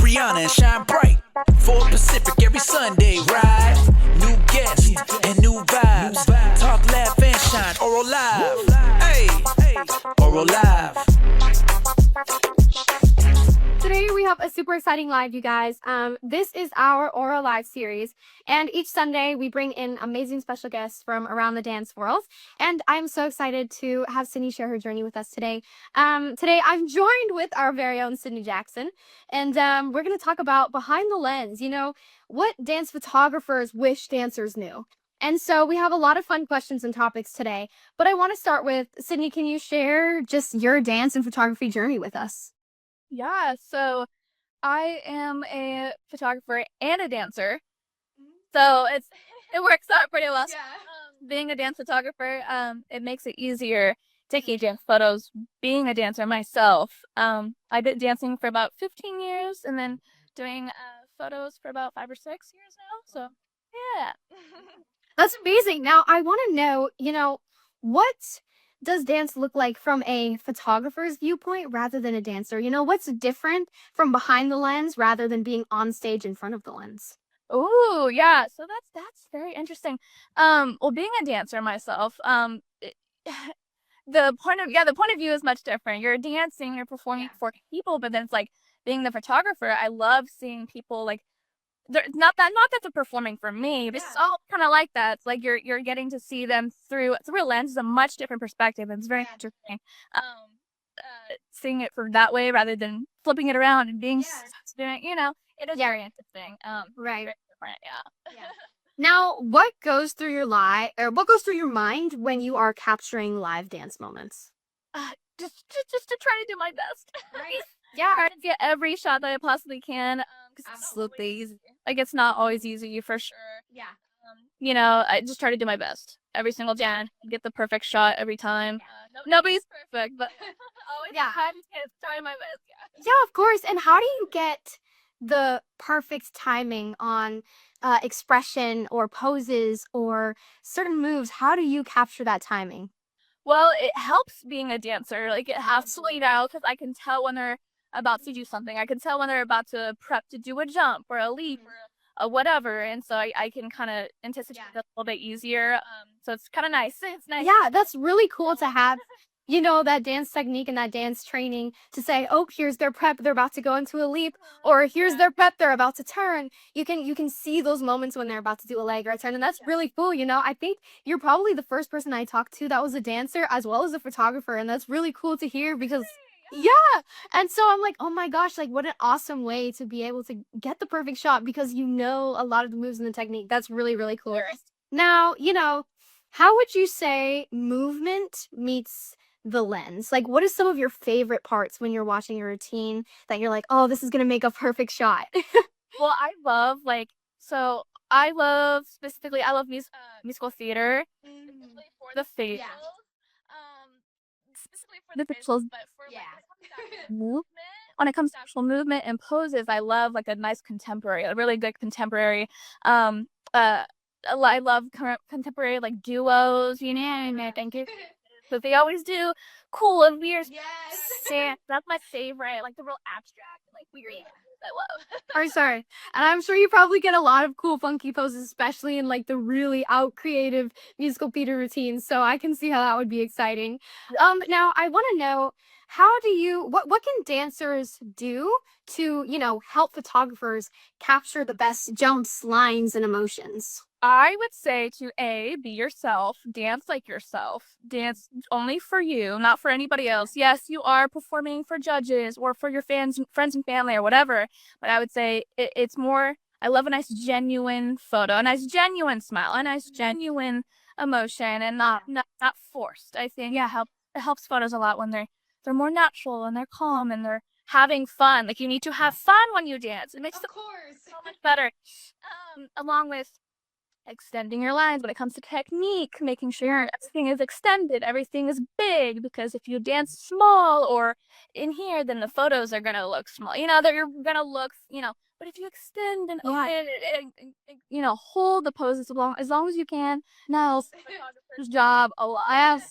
Rihanna and shine bright. 4 Pacific every Sunday, ride. New guests and new vibes. Talk, laugh, and shine. Oral Live. Hey, Oral Live. Today we have a super exciting live, you guys. This is our Aura Live series, and each Sunday we bring in amazing special guests from around the dance world. And I'm so excited to have Sydney share her journey with us today. Today I'm joined with our very own Sydney Jackson, and we're going to talk about behind the lens. You know, what dance photographers wish dancers knew. And so we have a lot of fun questions and topics today. But I want to start with Sydney. Can you share just your dance and photography journey with us? Yeah, so I am a photographer and a dancer, so it works out pretty well. Being a dance photographer, it makes it easier taking dance photos. Being a dancer myself, I did dancing for about 15 years, and then doing photos for about 5 or 6 years now. So yeah. That's amazing. Now, I want to know, what does dance look like from a photographer's viewpoint rather than a dancer? You know, what's different from behind the lens rather than being on stage in front of the lens? Oh yeah, so that's very interesting. Well, being a dancer myself, the point of view is much different. You're dancing, you're performing for people, but then it's like being the photographer. I love seeing people like they're not that they're performing for me, but it's all kind of like that. It's like you're getting to see them through a lens, is a much different perspective. It's very interesting. Seeing it from that way rather than flipping it around and being doing, it is very interesting. Right. Very different, yeah. Now, what goes through your mind when you are capturing live dance moments? Just to try to do my best. Right. Yeah. Try to get every shot that I possibly can. Absolutely. Like it's not always easy for sure. Yeah. I just try to do my best every single time. Get the perfect shot every time. Nobody's perfect, but always try my best. Yeah, of course. And how do you get the perfect timing on expression or poses or certain moves? How do you capture that timing? Well, it helps being a dancer. Like it helps because I can tell when they're about to do something. I can tell when they're about to prep to do a jump or a leap or a whatever, and so I can kind of anticipate that a little bit easier. So it's kind of nice. It's nice. Yeah, that's really cool to have, that dance technique and that dance training to say, oh, here's their prep, they're about to go into a leap, or here's their prep, they're about to turn. You can see those moments when they're about to do a leg or a turn, and that's really cool. I think you're probably the first person I talked to that was a dancer as well as a photographer, and that's really cool to hear because yeah. And so I'm like, oh my gosh, like what an awesome way to be able to get the perfect shot because you know a lot of the moves and the technique. That's really, really cool. Now, how would you say movement meets the lens? Like, what is some of your favorite parts when you're watching your routine that you're like, oh, this is gonna make a perfect shot? Well, I love specifically. I love musical theater, specifically for the facials. Specifically for the facials, but for movement. When it comes to actual movement and poses, I love like a nice contemporary, a really good contemporary. Uh, I love current contemporary like duos. And I think but they always do cool and weird. That's my favorite. Like the real abstract, like weird. I love. I'm sorry. And I'm sure you probably get a lot of cool, funky poses, especially in like the really out creative musical theater routines. So I can see how that would be exciting. Now I want to know what can dancers do to, help photographers capture the best jumps, lines, and emotions? I would say to be yourself, dance like yourself, dance only for you, not for anybody else. Yes, you are performing for judges or for your friends and family or whatever, but I would say it's more. I love a nice genuine photo, a nice genuine smile, a nice genuine emotion, and not forced. I think it helps photos a lot when they're more natural and they're calm and they're having fun. Like you need to have fun when you dance. It makes it so much better. Along with extending your lines when it comes to technique, making sure everything is extended, everything is big, because if you dance small or in here, then the photos are gonna look small. That you're gonna look, but if you extend and open hold the poses as long as you can. Now, photographer's job a lot.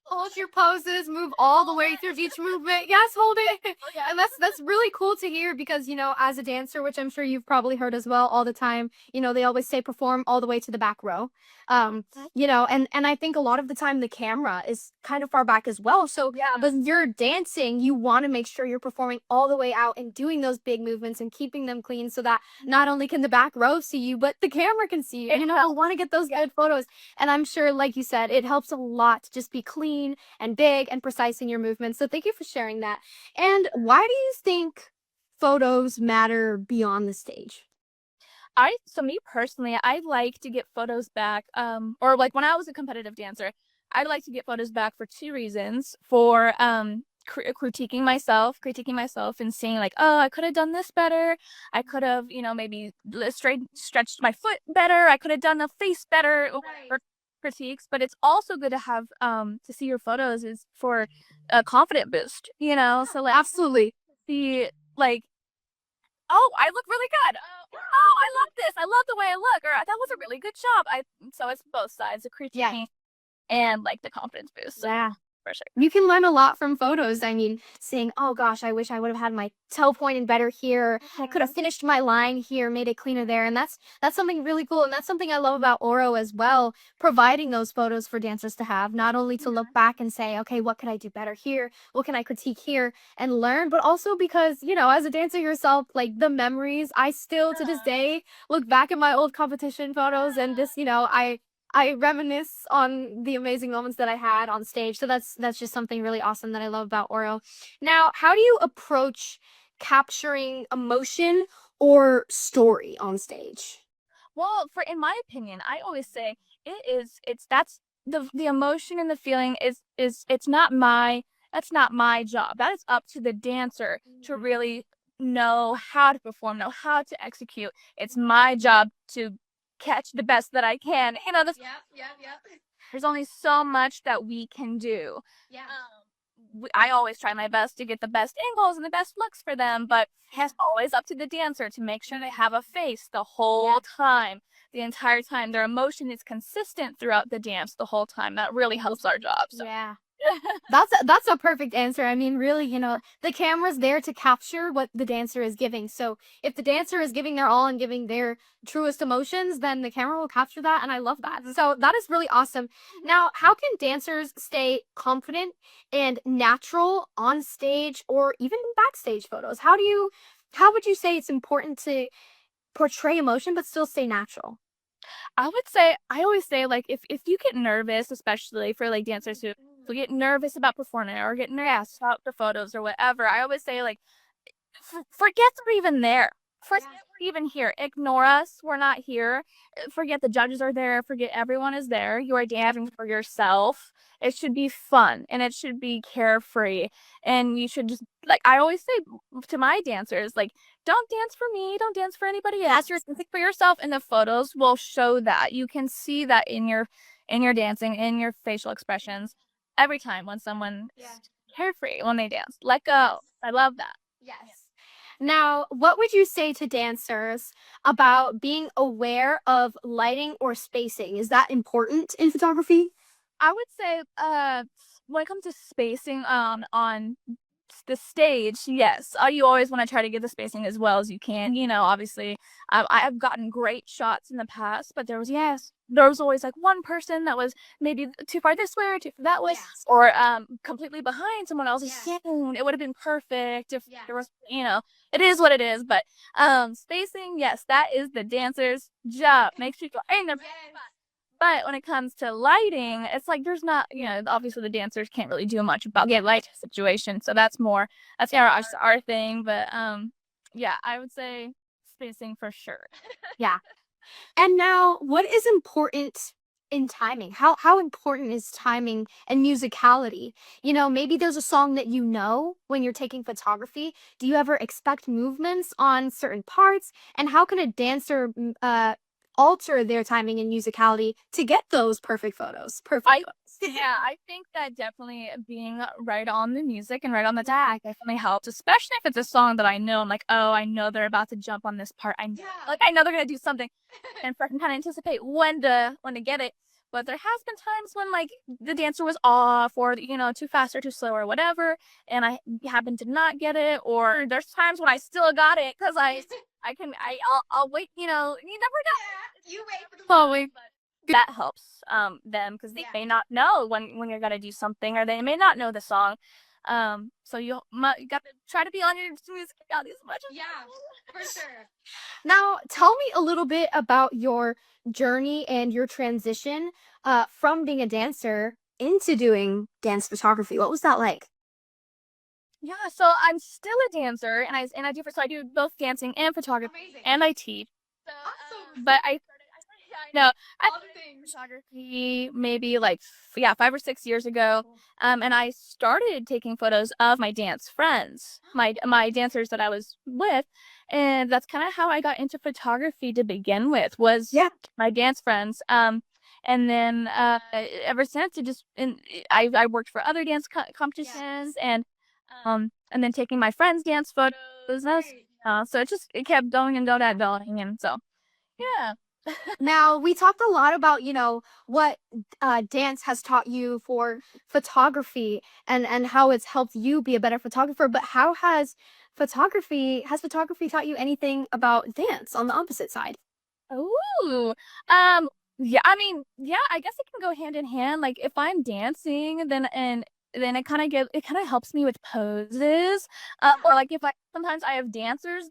hold your poses, move all the way through each movement. Yes, hold it. And that's really cool to hear because, as a dancer, which I'm sure you've probably heard as well all the time, they always say perform all the way to the back row. And I think a lot of the time the camera is kind of far back as well. So Yeah. when you're dancing, you want to make sure you're performing all the way out and doing those big movements and keeping them clean so that not only can the back row see you, but the camera can see you. I want to get those good photos. And I'm sure, like you said, it helps a lot to just be clean and big and precise in your movements. So thank you for sharing that. And why do you think photos matter beyond the stage? So me personally, I like to get photos back, or like when I was a competitive dancer, I'd like to get photos back for two reasons. For critiquing myself and seeing like, oh, I could have done this better. I could have, maybe stretched my foot better. I could have done a face better. Or critiques. But it's also good to have to see your photos is for a confident boost. So like Absolutely. the like, oh, I look really good. Oh, I love this. I love the way I look. Or that was a really good job. So it's both sides, the critiquing and like the confidence boost. Yeah. For sure. You can learn a lot from photos. I mean, saying, oh gosh, I wish I would have had my toe pointed better here. I could have finished my line here, made it cleaner there. And that's something really cool. And that's something I love about Oro as well, providing those photos for dancers to have, not only to look back and say, okay, what could I do better here? What can I critique here and learn? But also because, as a dancer yourself, like the memories, I still to this day look back at my old competition photos and just, I reminisce on the amazing moments that I had on stage. So that's just something really awesome that I love about Oro. Now, how do you approach capturing emotion or story on stage? Well, in my opinion, I always say that's the emotion and the feeling that's not my job. That is up to the dancer to really know how to perform, know how to execute. It's my job to catch the best that I can. There's only so much that we can do. I always try my best to get the best angles and the best looks for them, but it's always up to the dancer to make sure they have a face the whole time, the entire time. Their emotion is consistent throughout the dance the whole time. That really helps our job. So. Yeah. That's a perfect answer. I mean, really, the camera's there to capture what the dancer is giving. So if the dancer is giving their all and giving their truest emotions, then the camera will capture that, and I love that. So that is really awesome. Now, how can dancers stay confident and natural on stage or even in backstage photos? How would you say it's important to portray emotion but still stay natural? I always say, like, if you get nervous, especially for like dancers who get nervous about performing or get nervous about the photos or whatever, I always say, like, forget we're even there. Forget we're even here. Ignore us. We're not here. Forget the judges are there. Forget everyone is there. You are dancing for yourself. It should be fun and it should be carefree. And you should just, like, I always say to my dancers, like, don't dance for me. Don't dance for anybody else. You're dancing for yourself. And the photos will show that. You can see that in your dancing, in your facial expressions. Every time when someone is carefree when they dance. Let go. I love that. Yes. Now, what would you say to dancers about being aware of lighting or spacing? Is that important in photography? I would say, when it comes to spacing on the stage, yes, you always want to try to get the spacing as well as you can. Obviously, I've gotten great shots in the past, but there was always like one person that was maybe too far this way or too far that way, or completely behind someone else's sound. It would have been perfect if there was, it is what it is. But spacing, yes, that is the dancer's job. Make sure you're in there. But when it comes to lighting, it's like there's not, obviously the dancers can't really do much about the light situation. So that's our thing. But I would say spacing for sure. Yeah. And now, what is important in timing? How important is timing and musicality? Maybe there's a song that when you're taking photography. Do you ever expect movements on certain parts? And how can a dancer alter their timing and musicality to get those perfect photos? I think that definitely being right on the music and right on the tag definitely helps, especially if it's a song that I know. I'm like, oh, I know they're about to jump on this part. I know they're gonna do something, and I can kind of anticipate when to get it. but there has been times when like the dancer was off or too fast or too slow or whatever, and I happened to not get it, or there's times when I still got it because I'll wait, you never know. You wait for the Following. That helps them because they may not know when you're gonna do something, or they may not know the song. So you got to try to be on your music as much as for sure. Now, tell me a little bit about your journey and your transition from being a dancer into doing dance photography. What was that like? Yeah, so I'm still a dancer, and I do so I do both dancing and photography, Amazing. and I teach. So, Awesome. but yeah, I know. I All the started things. photography maybe like 5 or 6 years ago, and I started taking photos of my dance friends, my dancers that I was with, and that's kind of how I got into photography to begin with. Was Yeah. my dance friends, and then ever since I worked for other dance competitions, and then taking my friends' dance photos. So it kept going and going, and so yeah. Now, we talked a lot about, what dance has taught you for photography and how it's helped you be a better photographer, but how has photography taught you anything about dance on the opposite side? Ooh. Yeah, I mean, yeah, I guess it can go hand in hand. Like if I'm dancing, then it kind of helps me with poses. Or like if I sometimes I have dancers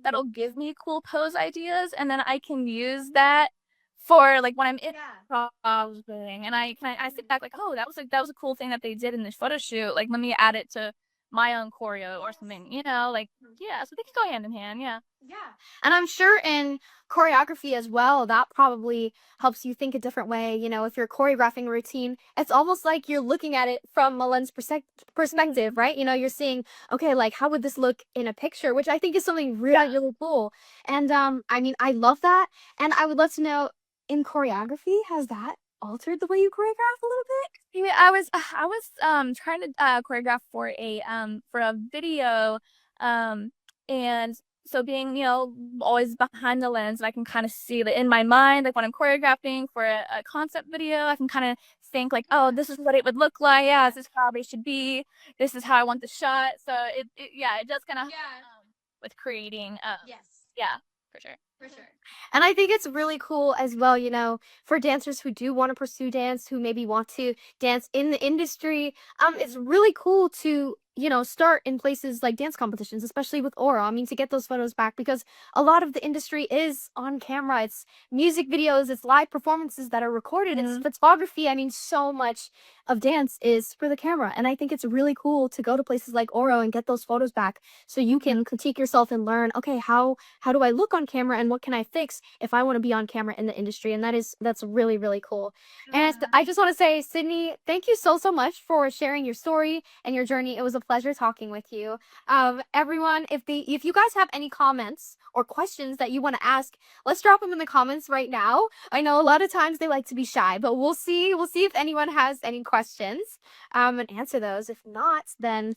that'll give me cool pose ideas, and then I can use that for like when I'm in posing, and I sit back like, oh, that was a cool thing that they did in this photo shoot. Like let me add it to my own choreo or something. Like yeah, so they can go hand in hand. Yeah. Yeah. And I'm sure in choreography as well, that probably helps you think a different way. If you're choreographing a routine, it's almost like you're looking at it from a lens perspective, right? You're seeing, okay, like how would this look in a picture, which I think is something really, really cool. And I mean, I love that. And I would love to know, in choreography, has that altered the way you choreograph a little bit? Yeah, I was trying to choreograph for a video, and so being always behind the lens, and I can kind of see that in my mind, like when I'm choreographing for a concept video, I can kind of think like, oh, this is what it would look like. Yeah, this is how it should be. This is how I want the shot. So it does kind of with creating. Yeah, for sure. For sure. And I think it's really cool as well, for dancers who do want to pursue dance, who maybe want to dance in the industry. It's really cool to, start in places like dance competitions, especially with Aura. I mean, to get those photos back, because a lot of the industry is on camera. It's music videos, it's live performances that are recorded, it's photography. I mean, so much of dance is for the camera. And I think it's really cool to go to places like Oro and get those photos back so you can critique yourself and learn, okay, how do I look on camera and what can I fix if I want to be on camera in the industry? And that's really, really cool. And I just want to say, Sydney, thank you so much for sharing your story and your journey. It was a pleasure talking with you. Everyone, if you guys have any comments or questions that you want to ask, let's drop them in the comments right now. I know a lot of times they like to be shy, but we'll see if anyone has any questions and answer those. If not, then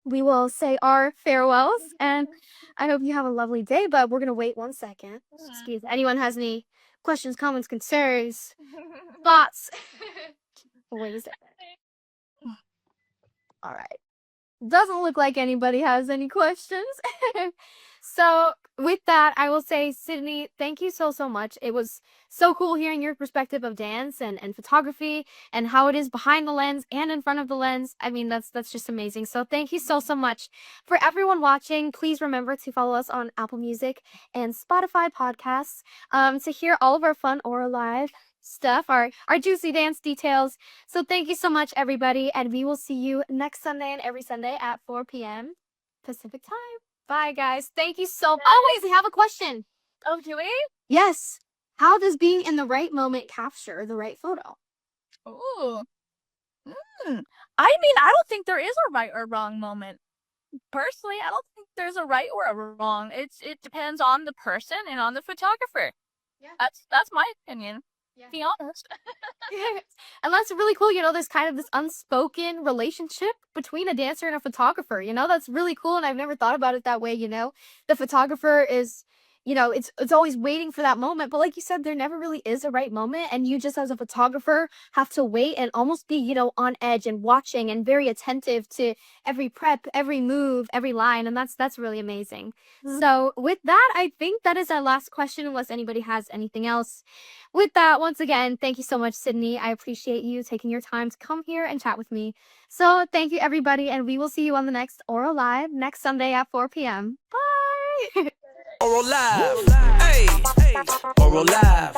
we will say our farewells, and I hope you have a lovely day, but we're going to wait 1 second. Excuse me. Anyone has any questions, comments, concerns, thoughts? Wait a second. All right. Doesn't look like anybody has any questions. So with that, I will say, Sydney, thank you so much. It was so cool hearing your perspective of dance and photography and how it is behind the lens and in front of the lens. I mean, that's just amazing. So thank you so much. For everyone watching, please remember to follow us on Apple Music and Spotify podcasts to hear all of our fun Aura Live stuff, our juicy dance details. So thank you so much, everybody, and we will see you next Sunday and every Sunday at 4 p.m. Pacific time. Bye, guys. Thank you so much. Oh, wait, we have a question. Oh, do we? Yes. How does being in the right moment capture the right photo? Ooh. I mean, I don't think there is a right or wrong moment. Personally, I don't think there's a right or a wrong. It depends on the person and on the photographer. Yeah. That's my opinion. Yeah. Be honest. And that's really cool. There's kind of this unspoken relationship between a dancer and a photographer. That's really cool. And I've never thought about it that way. The photographer is, it's always waiting for that moment. But like you said, there never really is a right moment. And you just as a photographer have to wait and almost be, on edge and watching and very attentive to every prep, every move, every line. And that's really amazing. So with that, I think that is our last question, unless anybody has anything else. With that, once again, thank you so much, Sydney. I appreciate you taking your time to come here and chat with me. So thank you, everybody, and we will see you on the next Oral Live next Sunday at 4 p.m. Bye! Oral Live. Hey, Oral Live.